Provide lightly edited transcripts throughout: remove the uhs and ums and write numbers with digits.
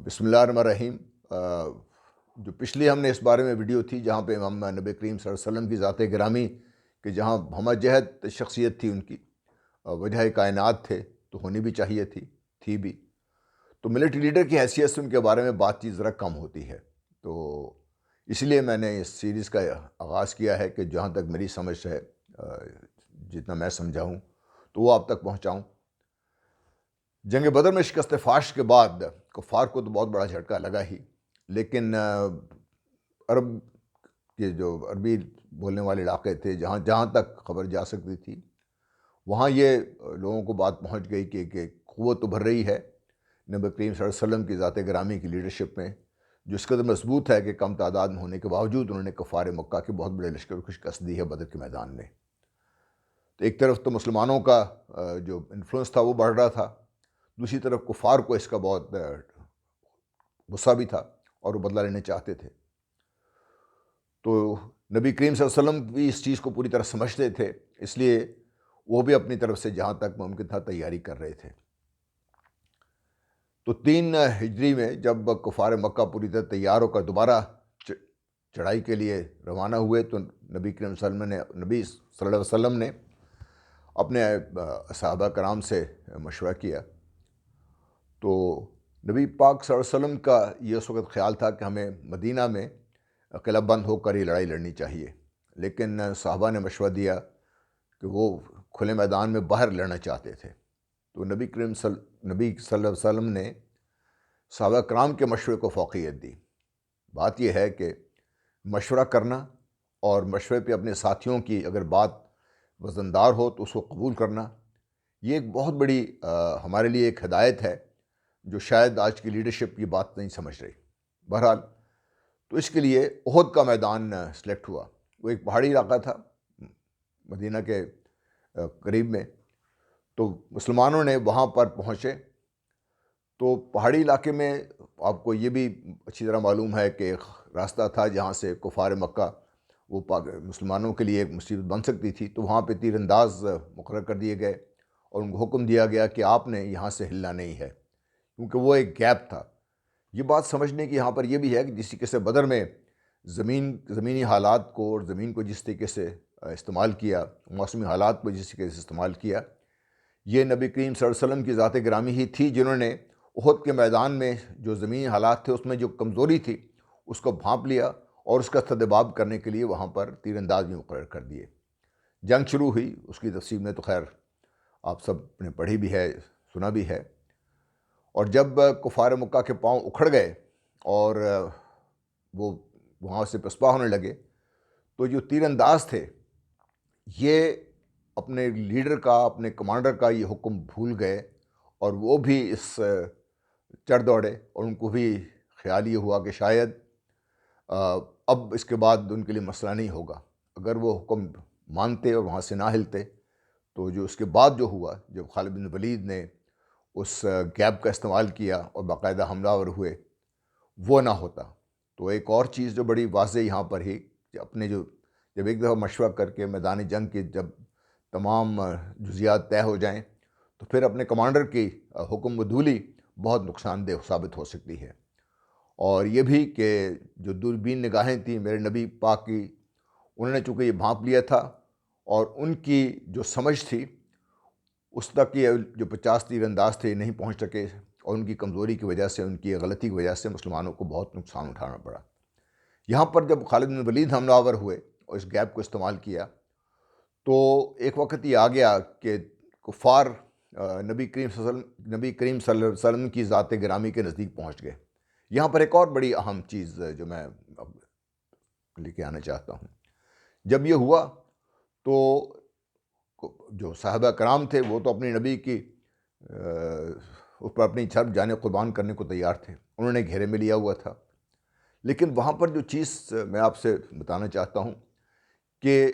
بسم اللہ الرحمن الرحیم۔ جو پچھلی ہم نے اس بارے میں ویڈیو تھی جہاں پہ امام نبی کریم صلی اللہ علیہ وسلم کی ذات گرامی کہ جہاں ہمہ جہت شخصیت تھی ان کی، وجہ کائنات تھے تو ہونی بھی چاہیے تھی بھی، تو ملٹری لیڈر کی حیثیت سے ان کے بارے میں بات چیت ذرا کم ہوتی ہے، تو اس لیے میں نے اس سیریز کا آغاز کیا ہے کہ جہاں تک میری سمجھ ہے، جتنا میں سمجھا ہوں تو وہ آپ تک پہنچاؤں۔ جنگ بدر میں شکست فاش کے بعد کفار کو تو بہت بڑا جھٹکا لگا ہی، لیکن عرب کے جو عربی بولنے والے علاقے تھے جہاں تک خبر جا سکتی تھی وہاں یہ لوگوں کو بات پہنچ گئی کہ قوت ابھر رہی ہے نبی کریم صلی اللہ علیہ وسلم کی ذات گرامی کی لیڈرشپ میں، جو اس قدر مضبوط ہے کہ کم تعداد میں ہونے کے باوجود انہوں نے کفار مکہ کے بہت بڑے لشکر کو شکست دی ہے بدر کے میدان میں۔ تو ایک طرف تو مسلمانوں کا جو انفلوئنس تھا وہ بڑھ رہا تھا، دوسری طرف کفار کو اس کا بہت غصہ بھی تھا اور وہ بدلہ لینے چاہتے تھے۔ تو نبی کریم صلی اللہ علیہ وسلم بھی اس چیز کو پوری طرح سمجھتے تھے، اس لیے وہ بھی اپنی طرف سے جہاں تک ممکن تھا تیاری کر رہے تھے۔ تو 3 ہجری میں جب کفار مکہ پوری طرح تیار ہو کر دوبارہ چڑھائی کے لیے روانہ ہوئے تو نبی کریم صلی اللہ علیہ وسلم نے اپنے صحابہ کرام سے مشورہ کیا، تو نبی پاک صلی اللہ علیہ وسلم کا یہ اس وقت خیال تھا کہ ہمیں مدینہ میں قلعہ بند ہو کر یہ لڑائی لڑنی چاہیے، لیکن صحابہ نے مشورہ دیا کہ وہ کھلے میدان میں باہر لڑنا چاہتے تھے، تو نبی صلی اللہ علیہ وسلم نے صحابہ کرام کے مشورے کو فوقیت دی۔ بات یہ ہے کہ مشورہ کرنا اور مشورے پہ اپنے ساتھیوں کی اگر بات وزندار ہو تو اس کو قبول کرنا، یہ ایک بہت بڑی ہمارے لیے ایک ہدایت ہے جو شاید آج کی لیڈرشپ یہ بات نہیں سمجھ رہی۔ بہرحال تو اس کے لیے احد کا میدان سلیکٹ ہوا، وہ ایک پہاڑی علاقہ تھا مدینہ کے قریب میں، تو مسلمانوں نے وہاں پر پہنچے۔ تو پہاڑی علاقے میں آپ کو یہ بھی اچھی طرح معلوم ہے کہ ایک راستہ تھا جہاں سے کفار مکہ وہ مسلمانوں کے لیے ایک مصیبت بن سکتی تھی، تو وہاں پہ تیر انداز مقرر کر دیے گئے اور ان کو حکم دیا گیا کہ آپ نے یہاں سے ہلنا نہیں ہے، کیونکہ وہ ایک گیپ تھا۔ یہ بات سمجھنے کی یہاں پر یہ بھی ہے کہ جس طریقے سے بدر میں زمینی حالات کو اور زمین کو جس طریقے سے استعمال کیا، موسمی حالات کو جس طریقے سے استعمال کیا، یہ نبی کریم صلی اللہ علیہ وسلم کی ذات گرامی ہی تھی جنہوں نے احد کے میدان میں جو زمینی حالات تھے اس میں جو کمزوری تھی اس کو بھانپ لیا اور اس کا تدباب کرنے کے لیے وہاں پر تیر انداز بھی مقرر کر دیے۔ جنگ شروع ہوئی، اس کی تفصیل میں تو خیر آپ سب نے پڑھی بھی ہے، سنا بھی ہے، اور جب کفار مکہ کے پاؤں اکھڑ گئے اور وہ وہاں سے پسپا ہونے لگے تو جو تیر انداز تھے یہ اپنے لیڈر کا، اپنے کمانڈر کا یہ حکم بھول گئے اور وہ بھی اس چڑھ دوڑے، اور ان کو بھی خیال یہ ہوا کہ شاید اب اس کے بعد ان کے لیے مسئلہ نہیں ہوگا۔ اگر وہ حکم مانتے اور وہاں سے نہ ہلتے تو جو اس کے بعد جو ہوا، جب خالد بن ولید نے اس گیپ کا استعمال کیا اور باقاعدہ حملہ آور ہوئے، وہ نہ ہوتا۔ تو ایک اور چیز جو بڑی واضح یہاں پر ہی کہ جب ایک دفعہ مشورہ کر کے میدان جنگ کے جب تمام جزیات طے ہو جائیں تو پھر اپنے کمانڈر کی حکم بدولی بہت نقصان دہ ثابت ہو سکتی ہے۔ اور یہ بھی کہ جو دوربین نگاہیں تھیں میرے نبی پاک کی، انہوں نے چونکہ یہ بھانپ لیا تھا اور ان کی جو سمجھ تھی اس تک یہ جو 50 تیر انداز تھے نہیں پہنچ سکے، اور ان کی کمزوری کی وجہ سے، ان کی غلطی کی وجہ سے مسلمانوں کو بہت نقصان اٹھانا پڑا۔ یہاں پر جب خالد بن ولید حملہ آور ہوئے اور اس گیپ کو استعمال کیا تو ایک وقت یہ آ گیا کہ کفار نبی کریم صلی اللہ علیہ وسلم کی ذات گرامی کے نزدیک پہنچ گئے۔ یہاں پر ایک اور بڑی اہم چیز جو میں لے کے آنا چاہتا ہوں، جب یہ ہوا تو جو صحابہ کرام تھے وہ تو اپنی نبی کی اس پر اپنی چھب جانیں قربان کرنے کو تیار تھے، انہوں نے گھیرے میں لیا ہوا تھا، لیکن وہاں پر جو چیز میں آپ سے بتانا چاہتا ہوں کہ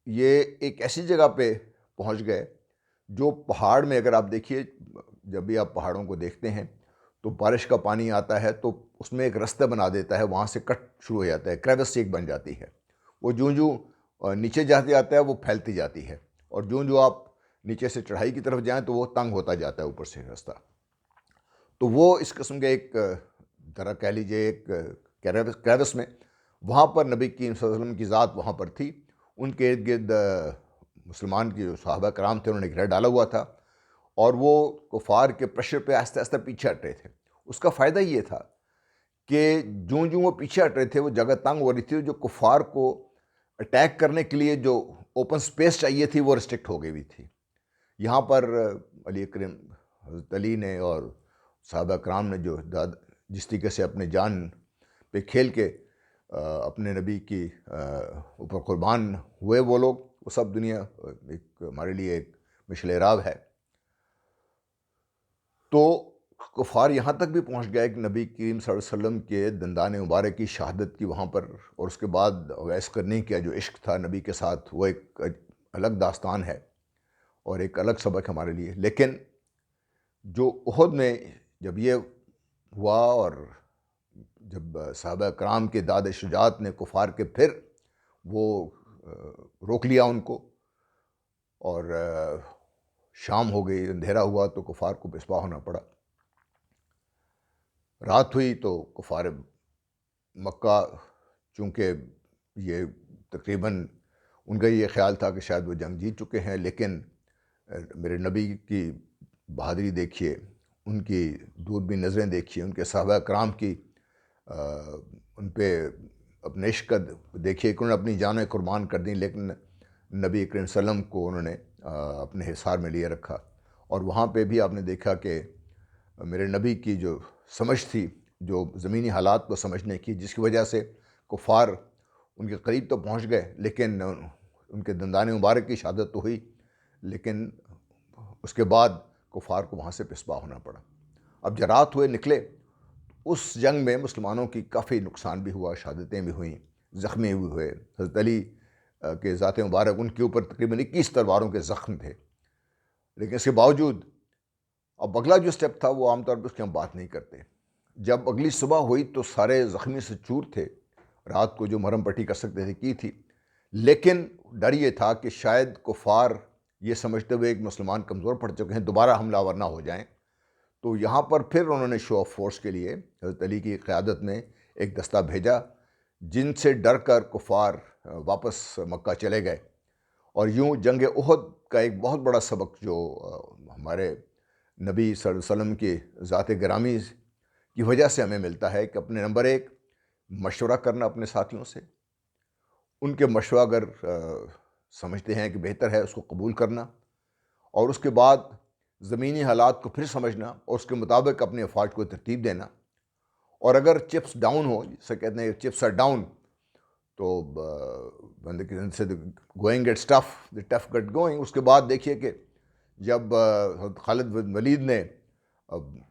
یہ ایک ایسی جگہ پہ پہنچ گئے جو پہاڑ میں، اگر آپ دیکھیے جب بھی آپ پہاڑوں کو دیکھتے ہیں تو بارش کا پانی آتا ہے تو اس میں ایک رستہ بنا دیتا ہے، وہاں سے کٹ شروع ہو جاتا ہے، کریوس ایک بن جاتی ہے، وہ جو نیچے جاتے جاتا ہے وہ پھیلتی جاتی ہے، اور جو آپ نیچے سے چڑھائی کی طرف جائیں تو وہ تنگ ہوتا جاتا ہے اوپر سے راستہ۔ تو وہ اس قسم کا ایک طرح کہہ لیجیے ایک کریوس میں، وہاں پر نبی کریم صلی اللہ علیہ وسلم کی ذات وہاں پر تھی، ان کے ارد گرد مسلمان کی جو صحابہ کرام تھے انہوں نے گھیرا ڈالا ہوا تھا، اور وہ کفار کے پریشر پہ آہستہ آہستہ پیچھے ہٹ رہے تھے۔ اس کا فائدہ یہ تھا کہ جوں وہ پیچھے ہٹ رہے تھے وہ جگہ تنگ ہو رہی تھی، جو کفار کو اٹیک کرنے کے لیے جو اوپن سپیس چاہیے تھی وہ ریسٹرکٹ ہو گئی ہوئی تھی۔ یہاں پر علی کریم حضرت علی نے اور صحابہ کرام نے جو جس طریقے سے اپنے جان پہ کھیل کے اپنے نبی کی اوپر قربان ہوئے، وہ لوگ، وہ سب دنیا ایک ہمارے لیے ایک مشعل راہ ہے۔ تو کفار یہاں تک بھی پہنچ گئے کہ نبی کریم صلی اللہ علیہ وسلم کے دندان مبارک کی شہادت کی وہاں پر، اور اس کے بعد اویس کرنی کا جو عشق تھا نبی کے ساتھ، وہ ایک الگ داستان ہے اور ایک الگ سبق ہمارے لیے۔ لیکن جو احد میں جب یہ ہوا اور جب صحابہ کرام کے داد شجاعت نے کفار کے پھر وہ روک لیا ان کو، اور شام ہو گئی، اندھیرا ہوا، تو کفار کو پسپا ہونا پڑا۔ رات ہوئی تو کفار مکہ، چونکہ یہ تقریباً ان کا یہ خیال تھا کہ شاید وہ جنگ جیت چکے ہیں، لیکن میرے نبی کی بہادری دیکھیے، ان کی دوربین نظریں دیکھیے، ان کے صحابہ کرام کی ان پہ اپنے عشق دیکھیے کہ انہوں نے اپنی جانیں قربان کر دیں، لیکن نبی کریم صلی اللہ علیہ وسلم کو انہوں نے اپنے حصار میں لیے رکھا۔ اور وہاں پہ بھی آپ نے دیکھا کہ میرے نبی کی جو سمجھ تھی، جو زمینی حالات کو سمجھنے کی، جس کی وجہ سے کفار ان کے قریب تو پہنچ گئے، لیکن ان کے دندان مبارک کی شہادت تو ہوئی، لیکن اس کے بعد کفار کو وہاں سے پسپا ہونا پڑا۔ اب جب رات ہوئے نکلے، اس جنگ میں مسلمانوں کی کافی نقصان بھی ہوا، شہادتیں بھی ہوئیں، زخمی بھی ہوئے۔ حضرت علی کے ذات مبارک، ان کے اوپر تقریباً 21 تلواروں کے زخم تھے، لیکن اس کے باوجود اب اگلا جو سٹیپ تھا وہ عام طور پہ اس کی ہم بات نہیں کرتے۔ جب اگلی صبح ہوئی تو سارے زخمی سے چور تھے، رات کو جو مرہم پٹی کر سکتے تھے کی تھی، لیکن ڈر یہ تھا کہ شاید کفار یہ سمجھتے ہوئے ایک مسلمان کمزور پڑ چکے ہیں، دوبارہ حملہ آور نہ ہو جائیں۔ تو یہاں پر پھر انہوں نے شو آف فورس کے لیے حضرت علی کی قیادت میں ایک دستہ بھیجا، جن سے ڈر کر کفار واپس مکہ چلے گئے۔ اور یوں جنگ احد کا ایک بہت بڑا سبق جو ہمارے نبی صلی اللہ علیہ وسلم کی ذات گرامی کی وجہ سے ہمیں ملتا ہے کہ اپنے نمبر ایک، مشورہ کرنا اپنے ساتھیوں سے، ان کے مشورہ اگر سمجھتے ہیں کہ بہتر ہے اس کو قبول کرنا، اور اس کے بعد زمینی حالات کو پھر سمجھنا اور اس کے مطابق اپنے افواج کو ترتیب دینا۔ اور اگر چپس ڈاؤن ہو، جسے کہتے ہیں چپس آر ڈاؤن، تو بندے کے سے گوئنگ گیٹس ٹف، دی ٹف گیٹ گوئنگ۔ اس کے بعد دیکھیے کہ جب خالد بن ولید نے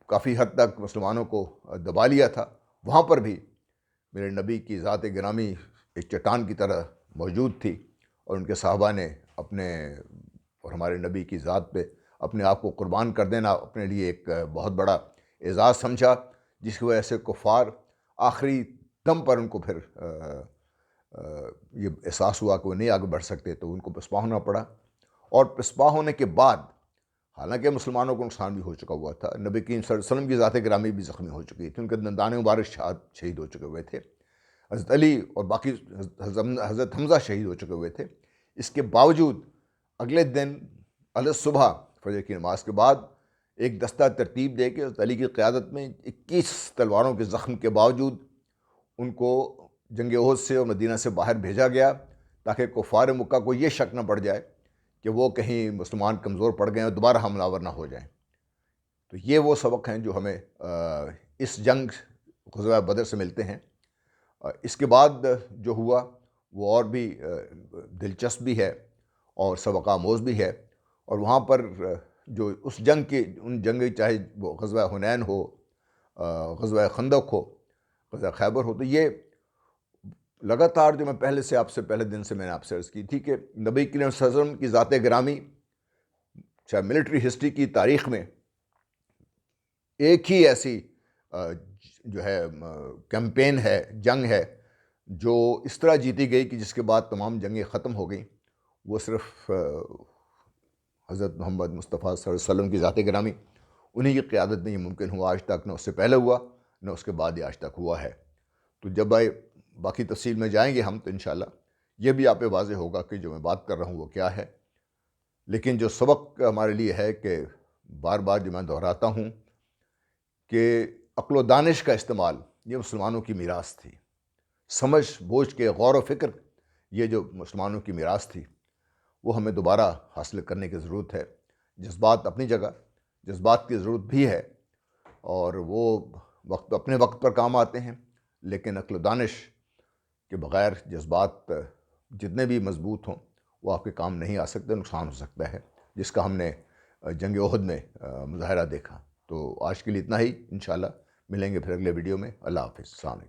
کافی حد تک مسلمانوں کو دبا لیا تھا، وہاں پر بھی میرے نبی کی ذات گرامی ایک چٹان کی طرح موجود تھی، اور ان کے صحابہ نے اپنے اور ہمارے نبی کی ذات پہ اپنے آپ کو قربان کر دینا اپنے لیے ایک بہت بڑا اعزاز سمجھا، جس کی وجہ سے کفار آخری دم پر ان کو پھر یہ احساس ہوا کہ وہ نہیں آگے بڑھ سکتے، تو ان کو پسپا ہونا پڑا۔ اور پسپا ہونے کے بعد حالانکہ مسلمانوں کو نقصان بھی ہو چکا ہوا تھا، نبی کریم صلی اللہ علیہ وسلم کی ذات گرامی بھی زخمی ہو چکی تھی، ان کے دندان مبارک شہید ہو چکے ہوئے تھے، حضرت علی اور باقی حضرت حمزہ شہید ہو چکے ہوئے تھے۔ اس کے باوجود اگلے دن صبح فجر کی نماز کے بعد ایک دستہ ترتیب دے کے حضرت علی کی قیادت میں 21 تلواروں کے زخم کے باوجود ان کو جنگ احد سے اور مدینہ سے باہر بھیجا گیا، تاکہ کفار مکہ کو یہ شک نہ پڑ جائے کہ وہ کہیں مسلمان کمزور پڑ گئے اور دوبارہ حملہ آور نہ ہو جائیں۔ تو یہ وہ سبق ہیں جو ہمیں اس جنگ غزوہ بدر سے ملتے ہیں۔ اس کے بعد جو ہوا وہ اور بھی دلچسپ بھی ہے اور سبق آموز بھی ہے، اور وہاں پر جو اس جنگ کی ان جنگیں، چاہے وہ غزوہ حنین ہو، غزوہ خندق ہو، غزوہ خیبر ہو، تو یہ لگاتار جو میں پہلے دن سے میں نے آپ سے عرض کی تھی کہ نبی کریم صلی اللہ علیہ وسلم کی ذات گرامی چاہے ملٹری ہسٹری کی تاریخ میں ایک ہی ایسی جو ہے کیمپین ہے، جنگ ہے، جو اس طرح جیتی گئی کہ جس کے بعد تمام جنگیں ختم ہو گئیں۔ وہ صرف حضرت محمد مصطفیٰ صلی اللہ علیہ وسلم کی ذات گرامی، انہی کی قیادت میں یہ ممکن ہوا، آج تک نہ اس سے پہلے ہوا نہ اس کے بعد یہ آج تک ہوا ہے۔ تو جب باقی تفصیل میں جائیں گے ہم تو انشاءاللہ یہ بھی آپ پہ واضح ہوگا کہ جو میں بات کر رہا ہوں وہ کیا ہے۔ لیکن جو سبق ہمارے لیے ہے کہ بار بار جو میں دہراتا ہوں کہ عقل و دانش کا استعمال یہ مسلمانوں کی میراث تھی، سمجھ بوجھ کے غور و فکر یہ جو مسلمانوں کی میراث تھی وہ ہمیں دوبارہ حاصل کرنے کی ضرورت ہے۔ جذبات اپنی جگہ، جذبات کی ضرورت بھی ہے اور وہ اپنے وقت پر کام آتے ہیں، لیکن عقل و دانش کے بغیر جذبات جتنے بھی مضبوط ہوں وہ آپ کے کام نہیں آ سکتے، نقصان ہو سکتا ہے، جس کا ہم نے جنگ احد میں مظاہرہ دیکھا۔ تو آج کے لیے اتنا ہی، انشاءاللہ ملیں گے پھر اگلے ویڈیو میں۔ اللہ حافظ، السلام علیکم۔